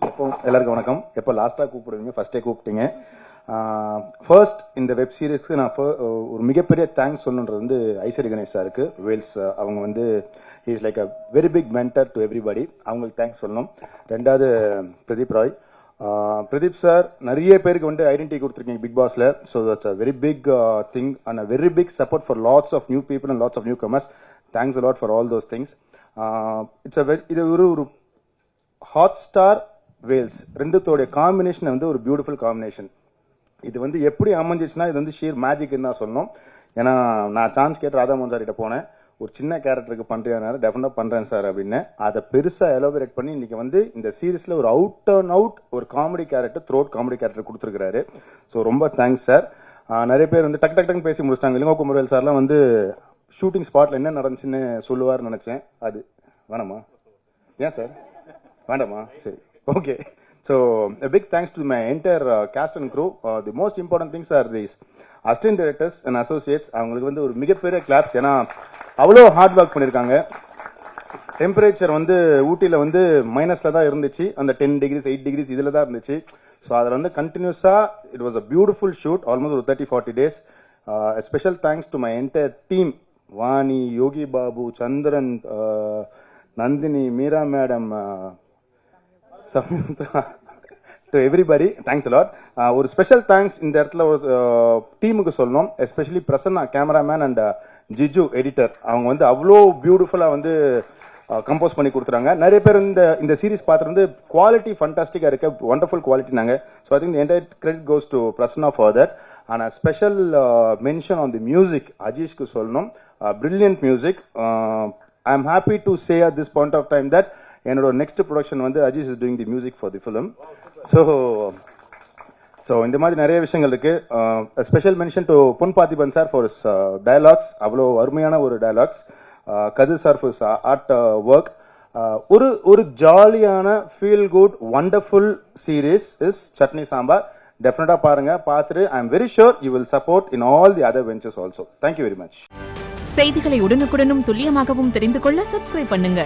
எப்போ எல்லாருக்கும் வணக்கம். எப்போ லாஸ்ட்டாக கூப்பிடுவீங்க, ஃபர்ஸ்டே கூப்பிட்டீங்க. ஃபர்ஸ்ட் இந்த வெப் சீரிஸ்க்கு நான் ஒரு மிகப்பெரிய தேங்க்ஸ் சொல்லணுன்றது வந்து ஐஸ்வரி கணேஷ் சாருக்கு, வேல்ஸ். அவங்க வந்து is like a very big mentor to everybody. அவங்களுக்கு தேங்க்ஸ் சொல்லணும். ரெண்டாவது பிரதீப் ராய். பிரதீப் சார் நிறைய பேருக்கு வந்து ஐடென்டிட்டி கொடுத்துருக்கீங்க பிக் பாஸ்ல. So that's a very big thing and a very big support for lots of new people and lots of newcomers. Thanks a lot for all those things. It's a very இது ஒரு Hotstar Vels ரெண்டுத்தோடைய combination வந்து ஒரு beautiful combination. இது வந்து எப்படி அமைஞ்சிச்சுன்னா இது வந்து ஷீர் மேஜிக்னு தான் சொல்லணும். ஏன்னா நான் சான்ஸ் கேட்டு ராதாமோகன் சார் கிட்ட போனேன், ஒரு சின்ன கேரக்டருக்கு பண்றியா, டெஃபினட்டா பண்றேன் சார் அப்படின்னு. அதை பெருசா எலாபரேட் பண்ணி இன்னைக்கு வந்து இந்த சீரீஸ்ல ஒரு அவுட் அண்ட் அவுட் ஒரு comedy character, throat comedy character கொடுத்துருக்காரு. ஸோ ரொம்ப தேங்க்ஸ் சார். நிறைய பேர் வந்து டக்கு டக்குன்னு பேசி முடிச்சிட்டாங்க. இளங்கோ குமரவேல் சார்லாம் வந்து ஷூட்டிங் ஸ்பாட்ல என்ன நடந்துச்சுன்னு சொல்லுவார்னு நினைச்சேன். அது வேணாமா? ஏன் சார் வேண்டாமா? சரி, okay. So a big thanks to my entire cast and crew. The most important things are these assistant directors and associates. அவங்களுக்கு வந்து ஒரு மிகப்பெரிய கிளாப்ஸ். ஏன்னா அவ்வளோ ஹார்ட் ஒர்க் பண்ணியிருக்காங்க. டெம்பரேச்சர் வந்து ஊட்டியில் வந்து மைனஸ்ல தான் இருந்துச்சு. அந்த 10 degrees 8 degrees இதில் தான் இருந்துச்சு. ஸோ அதில் வந்து கண்டினியூஸா it was a beautiful shoot, almost ஒரு 30-40 days. Special thanks to my entire team. Vani, Yogi Babu, Chandran, Nandini, Meera madam, to everybody, thanks a lot. ஒரு ஸ்பெஷல் தேங்க்ஸ் இந்த இடத்துல ஒரு டீமுக்கு சொல்லணும். Especially Prasanna cameraman and Jiju editor. அவங்க வந்து அவ்வளோ பியூட்டிஃபுல்லா வந்து கம்போஸ் பண்ணி கொடுத்துறாங்க. நிறைய பேர் இந்த சீரிஸ் பார்த்துட்டு வந்து குவாலிட்டி ஃபண்டாஸ்டிக்கா இருக்கு, வண்டர்ஃபுல் குவாலிட்டி நாங்க. So I think the entire credit goes to Prasanna for that. And special mention on the music அஜீஷ்க்கு சொல்லணும். Brilliant music. I am happy to say at this point of time that என்னோட next production வந்து Ajeesh is doing the music for the film. So இந்த மாதிரி நிறைய விஷயங்கள் இருக்கு. Special mention to Pon Parthiban sir for his dialogues, அவ்வளோ அருமையான ஒரு dialogues. Kathir sir for art work. ஒரு ஜாலியான feel good wonderful series is chutney sambar. டெஃபினட்டா பாருங்க. பார்த்துட்டு I am very sure you will support in all the other ventures also. Thank you very much. செய்திகளை உடனுக்குடனும் துல்லியமாகவும் தெரிந்து கொள்ள சப்ஸ்கிரைப் பண்ணுங்க.